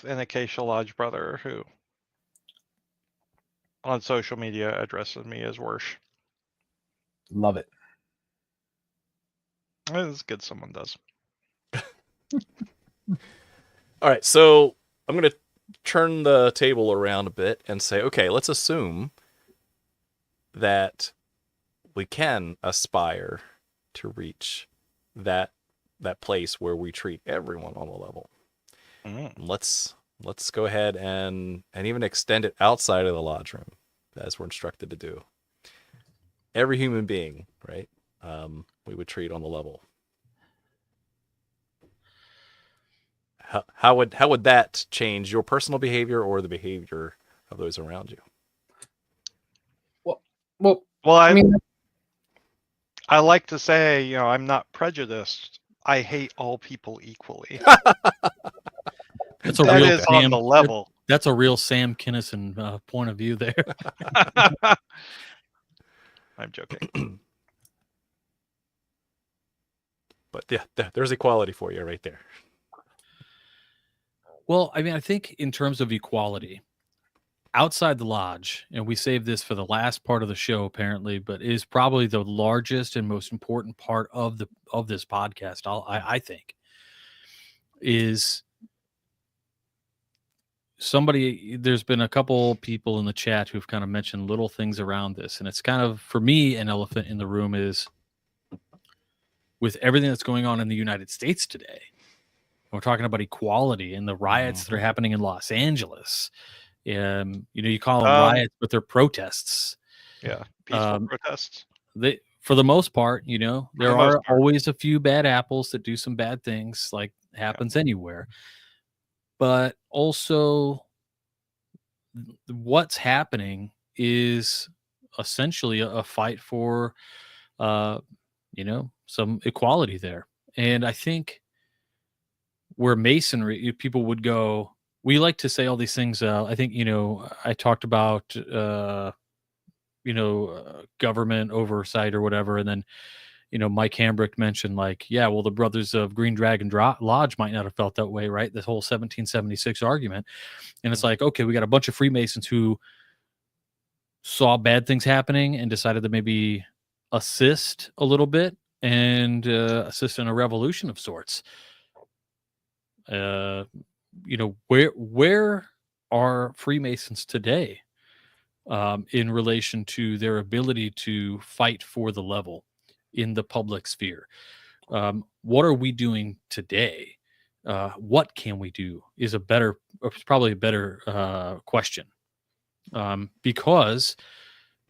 an Acacia Lodge brother who on social media addresses me as Worsh. Love it. It's good someone does. All right, so I'm going to turn the table around a bit and say, okay, let's assume that we can aspire to reach that place where we treat everyone on a level. Let's go ahead and even extend it outside of the lodge room, as we're instructed to do. Every human being, right? We would treat on the level. How would that change your personal behavior or the behavior of those around you? Well, I mean, I like to say, I'm not prejudiced. I hate all people equally. That's that real is on the level. That's a real Sam Kinison point of view there. I'm joking. But yeah, there's equality for you right there. Well, I mean, I think in terms of equality, outside the lodge, and we saved this for the last part of the show, apparently, but it is probably the largest and most important part of this podcast. I think is there's been a couple people in the chat who've kind of mentioned little things around this, and it's kind of, for me, an elephant in the room is with everything that's going on in the United States today. We're talking about equality and the riots that are happening in Los Angeles. You call them riots, but they're protests. Yeah, peaceful protests. For the most part, there are always a few bad apples that do some bad things, like happens anywhere. But also, what's happening is essentially a fight for, some equality there. And I think where Masonry, people would go, we like to say all these things. I think, I talked about, government oversight or whatever. And then, Mike Hambrick mentioned the brothers of Green Dragon Lodge might not have felt that way, right? This whole 1776 argument. And it's like, okay, we got a bunch of Freemasons who saw bad things happening and decided to maybe assist a little bit and assist in a revolution of sorts. Where are Freemasons today in relation to their ability to fight for the level in the public sphere? What are we doing today? What can we do is probably a better question. Because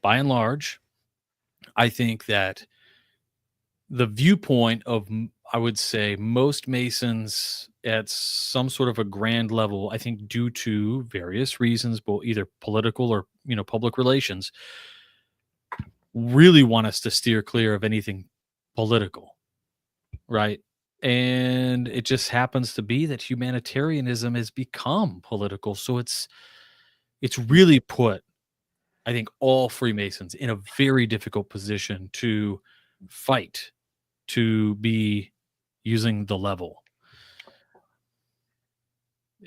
by and large, I think that the viewpoint of, I would say, most Masons at some sort of a grand level, I think due to various reasons, both either political or, public relations, really want us to steer clear of anything political, right? And it just happens to be that humanitarianism has become political. So it's really put, I think, all Freemasons in a very difficult position to fight, to be using the level.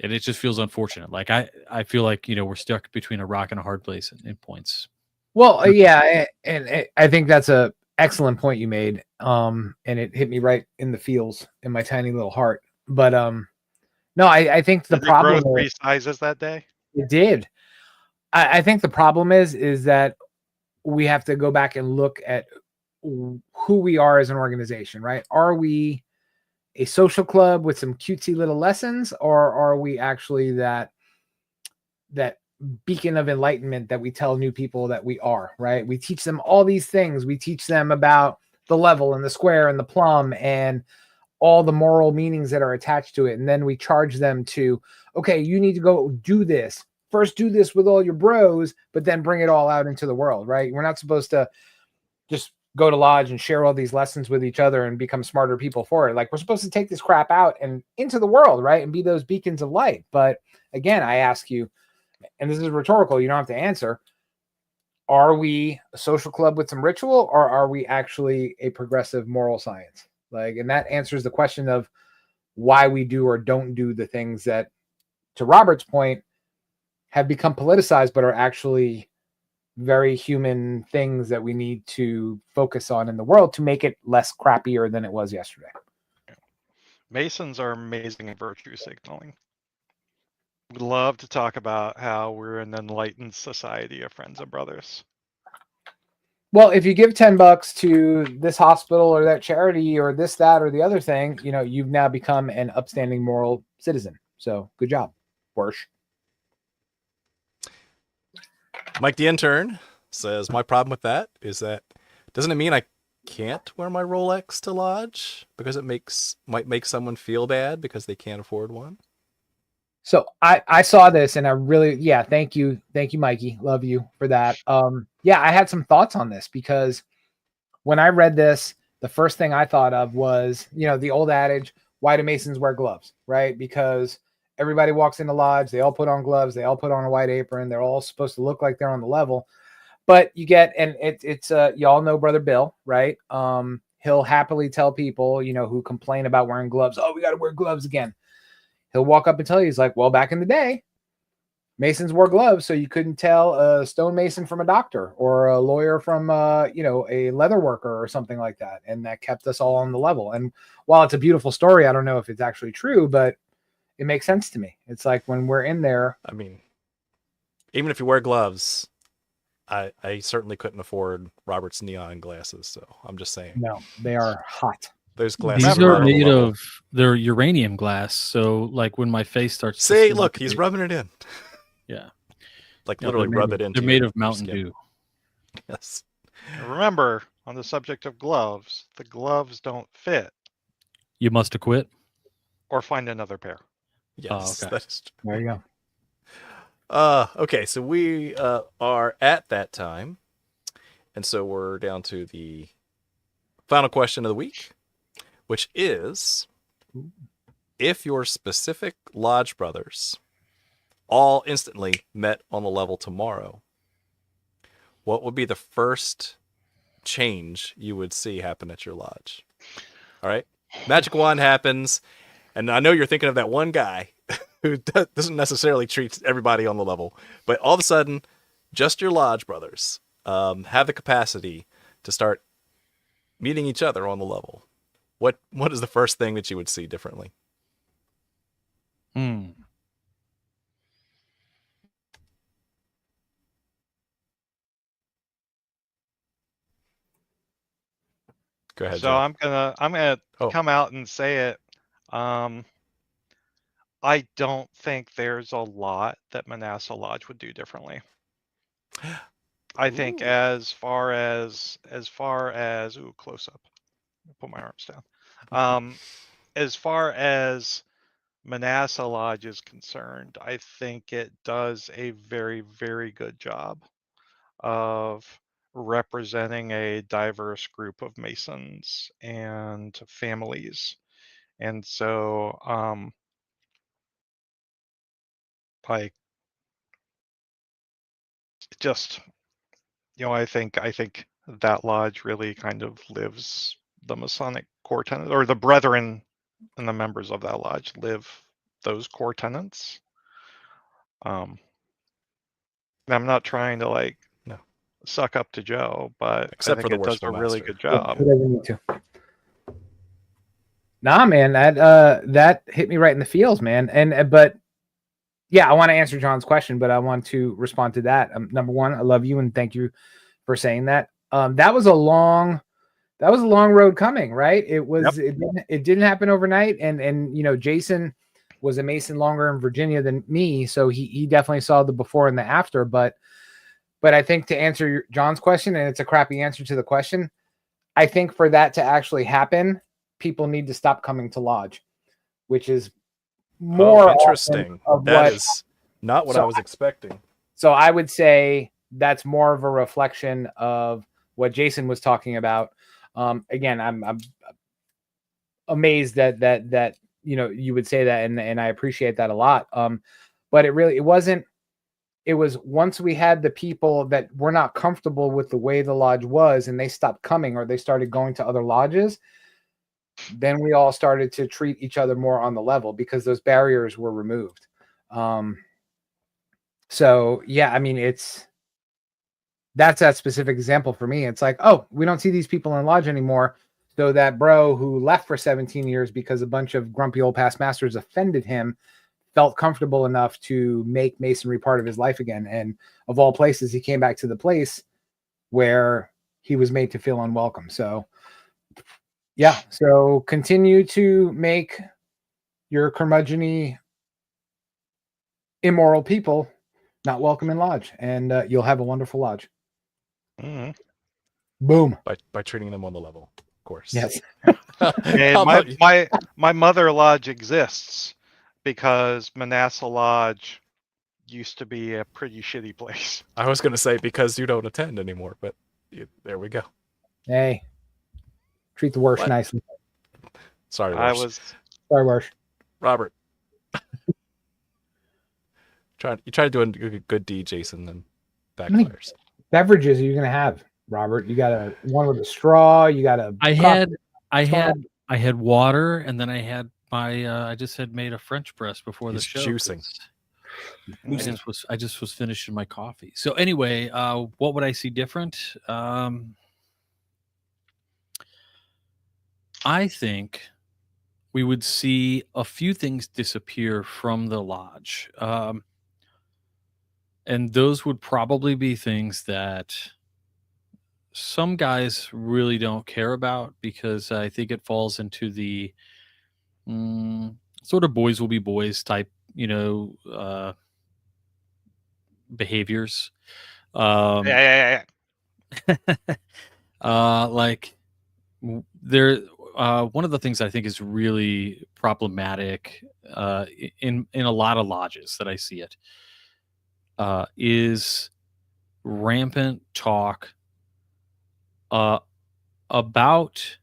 And it just feels unfortunate. Like I feel like, we're stuck between a rock and a hard place in points. Well, yeah, and I think that's a excellent point you made. And it hit me right in the feels in my tiny little heart. But no, I think the Did it problem grow 3 is sizes that day? it did. I think the problem is that we have to go back and look at who we are as an organization, right? Are we a social club with some cutesy little lessons, or are we actually that beacon of enlightenment that we tell new people that we are, right? We teach them all these things. We teach them about the level and the square and the plumb and all the moral meanings that are attached to it. And then we charge them to, okay, you need to go do this. First do this with all your bros, but then bring it all out into the world, right? We're not supposed to just go to lodge and share all these lessons with each other and become smarter people for it. Like, we're supposed to take this crap out and into the world, right? And be those beacons of light. But again, I ask you, and this is rhetorical, you don't have to answer, are we a social club with some ritual, or are we actually a progressive moral science? Like, and that answers the question of why we do or don't do the things that, to Robert's point, have become politicized, but are actually very human things that we need to focus on in the world to make it less crappier than it was yesterday. Masons are amazing at virtue signaling. We'd love to talk about how we're an enlightened society of friends and brothers. Well, if you give $10 to this hospital or that charity or this, that, or the other thing, you've now become an upstanding moral citizen. So good job, Worsh. Mike the intern says, my problem with that is that doesn't it mean I can't wear my Rolex to lodge because it might make someone feel bad because they can't afford one? So I saw this and I really, thank you, Mikey. Love you for that. I had some thoughts on this because when I read this, the first thing I thought of was, the old adage, why do Masons wear gloves, right? Because everybody walks into lodge, they all put on gloves, they all put on a white apron, they're all supposed to look like they're on the level. But you get, and it's y'all know Brother Bill, right? He'll happily tell people, who complain about wearing gloves, oh, we got to wear gloves again. He'll walk up and tell you, he's like, well, back in the day, Masons wore gloves, so you couldn't tell a stonemason from a doctor or a lawyer from, a leather worker or something like that. And that kept us all on the level. And while it's a beautiful story, I don't know if it's actually true, but it makes sense to me. It's like when we're in there. I mean, even if you wear gloves, I certainly couldn't afford Robert's neon glasses. So I'm just saying. No, they are hot. Those glasses These are made of, they're uranium glass. So like when my face starts to look, he's rubbing it in. Yeah. Like literally rub it into. They're made of Mountain Dew. Yes. Remember, on the subject of gloves, the gloves don't fit. You must acquit. Or find another pair. Yes. Okay. That's true. There you go. Okay, so we are at that time. And so we're down to the final question of the week, which is, if your specific lodge brothers all instantly met on the level tomorrow, what would be the first change you would see happen at your lodge? All right. Magic wand happens. And I know you're thinking of that one guy who doesn't necessarily treat everybody on the level, but all of a sudden, just your lodge brothers have the capacity to start meeting each other on the level. What is the first thing that you would see differently? Go ahead. So Joe. I'm gonna come out and say it. I don't think there's a lot that Manasseh Lodge would do differently. I think as far as close up. Put my arms down. As far as Manasseh Lodge is concerned, I think it does a very, very good job of representing a diverse group of Masons and families And so, like, just, I think that lodge really kind of lives the Masonic core tenet, or the brethren and the members of that lodge live those core tenets. I'm not trying to like No. suck up to Joe, but Except I for think the it does a worshipful really master. good job. Who doesn't need to? Nah, man, that hit me right in the feels, man. And but yeah, I want to answer John's question, but I want to respond to that. Number one, I love you and thank you for saying that. That was a long road coming, right? It didn't happen overnight, and Jason was a Mason longer in Virginia than me, so he definitely saw the before and the after. But I think to answer John's question, and it's a crappy answer to the question, I think for that to actually happen, people need to stop coming to lodge, which is more interesting. That is not what I was expecting. So I would say that's more of a reflection of what Jason was talking about. Again, I'm amazed that you would say that, and I appreciate that a lot. But it wasn't. It was once we had the people that were not comfortable with the way the lodge was, and they stopped coming or they started going to other lodges. Then we all started to treat each other more on the level because those barriers were removed. So yeah, I mean, that's that specific example for me. It's like, oh, we don't see these people in lodge anymore. So that bro who left for 17 years because a bunch of grumpy old past masters offended him felt comfortable enough to make Masonry part of his life again. And of all places, he came back to the place where he was made to feel unwelcome. So yeah, so continue to make your curmudgeon-y, immoral people not welcome in lodge, and you'll have a wonderful lodge. Mm-hmm. Boom. By treating them on the level, of course. Yes. And my mother lodge exists because Manasseh Lodge used to be a pretty shitty place. I was going to say because you don't attend anymore, but there we go. Hey, treat the worst nicely. Sorry, Worsh. Sorry, Worsh. Robert. You try to do a good deed, Jason, then backfires. Beverages are you gonna have, Robert? You got one with a straw. You got a. I had water, and then I had my. I just had made a French press before the show. Juicing. I just was finishing my coffee. So anyway, what would I see different? I think we would see a few things disappear from the lodge. And those would probably be things that some guys really don't care about because I think it falls into the sort of boys will be boys type, behaviors. Yeah. Like there, one of the things I think is really problematic in a lot of lodges that I see it is rampant talk about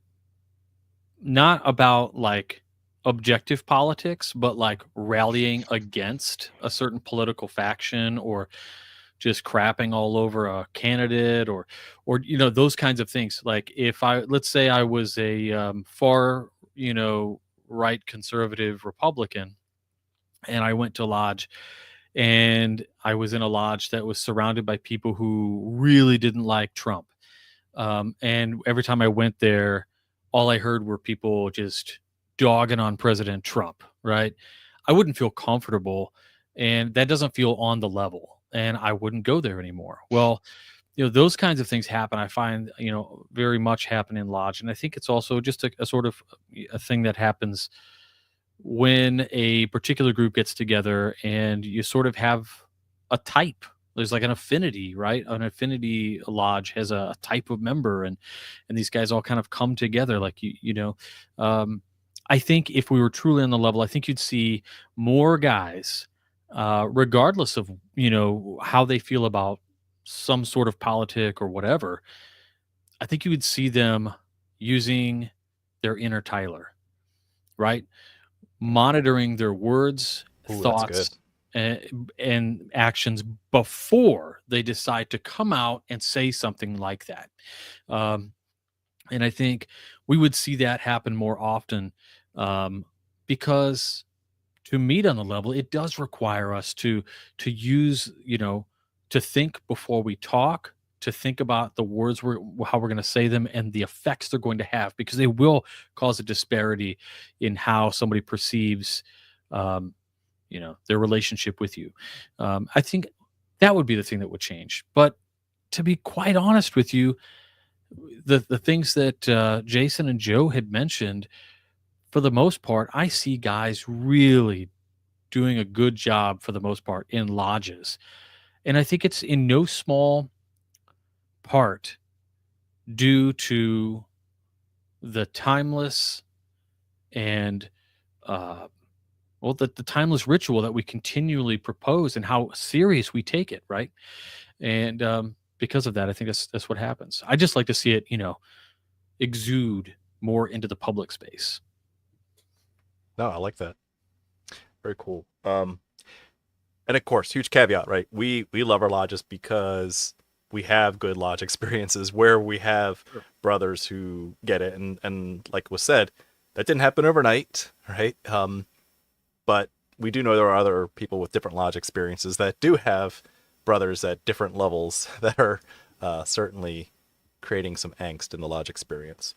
not about like objective politics, but like rallying against a certain political faction or just crapping all over a candidate or those kinds of things. Like let's say I was a far right conservative Republican and I went to lodge and I was in a lodge that was surrounded by people who really didn't like Trump. And every time I went there, all I heard were people just dogging on President Trump, right? I wouldn't feel comfortable, and that doesn't feel on the level, and I wouldn't go there anymore. Well, those kinds of things happen. I find, very much happen in lodge. And I think it's also just a sort of a thing that happens when a particular group gets together and you sort of have a type. There's like an affinity, right? An affinity lodge has a type of member, and these guys all kind of come together. Like I think if we were truly on the level, I think you'd see more guys, regardless of how they feel about some sort of politic or whatever. I think you would see them using their inner Tyler. right? Monitoring their words, Ooh, that's good. thoughts, and actions before they decide to come out and say something like that. Um, and I think we would see that happen more often, because to meet on the level, it does require us to use, to think before we talk, to think about the words how we're going to say them and the effects they're going to have, because they will cause a disparity in how somebody perceives, um, their relationship with you. I think that would be the thing that would change. But to be quite honest with you, the things that Jason and Joe had mentioned, for the most part, I see guys really doing a good job for the most part in lodges. And I think it's in no small part due to the timeless and the timeless ritual that we continually propose and how serious we take it, right? And because of that, I think that's what happens. I just like to see it, exude more into the public space. No, I like that. Very cool. And of course, huge caveat, right? We love our lodges because we have good lodge experiences where we have brothers who get it, and like was said, that didn't happen overnight, right? But we do know there are other people with different lodge experiences that do have brothers at different levels that are certainly creating some angst in the lodge experience.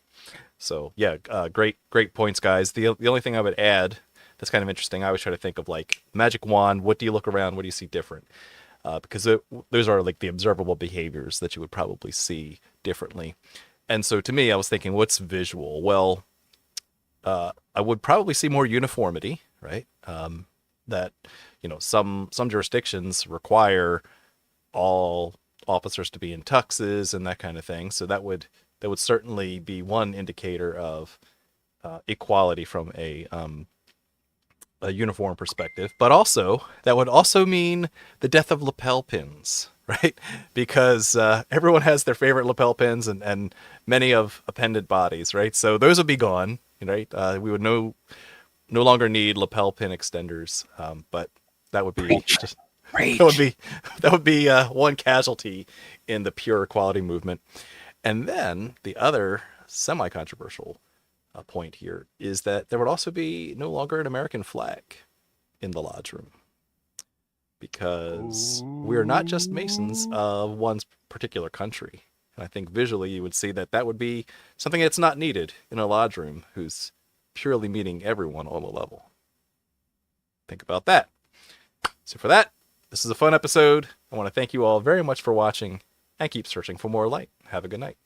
So yeah, great points, guys. The only thing I would add that's kind of interesting, I always try to think of like magic wand. What do you look around? What do you see different? Because those are like the observable behaviors that you would probably see differently. And so to me, I was thinking, what's visual? Well, I would probably see more uniformity, right? That some jurisdictions require all officers to be in tuxes and that kind of thing. So that would certainly be one indicator of equality from a uniform perspective. But also that would also mean the death of lapel pins, right? Because everyone has their favorite lapel pins and many of appended bodies, right? So those would be gone, right? We would no longer need lapel pin extenders, but that would be that would be one casualty in the pure equality movement. And then the other semi-controversial point here is that there would also be no longer an American flag in the lodge room, because we are not just Masons of one particular country. And I think visually you would see that would be something that's not needed in a lodge room who's purely meeting everyone on a level. Think about that. So for that, this is a fun episode. I want to thank you all very much for watching, and keep searching for more light. Have a good night.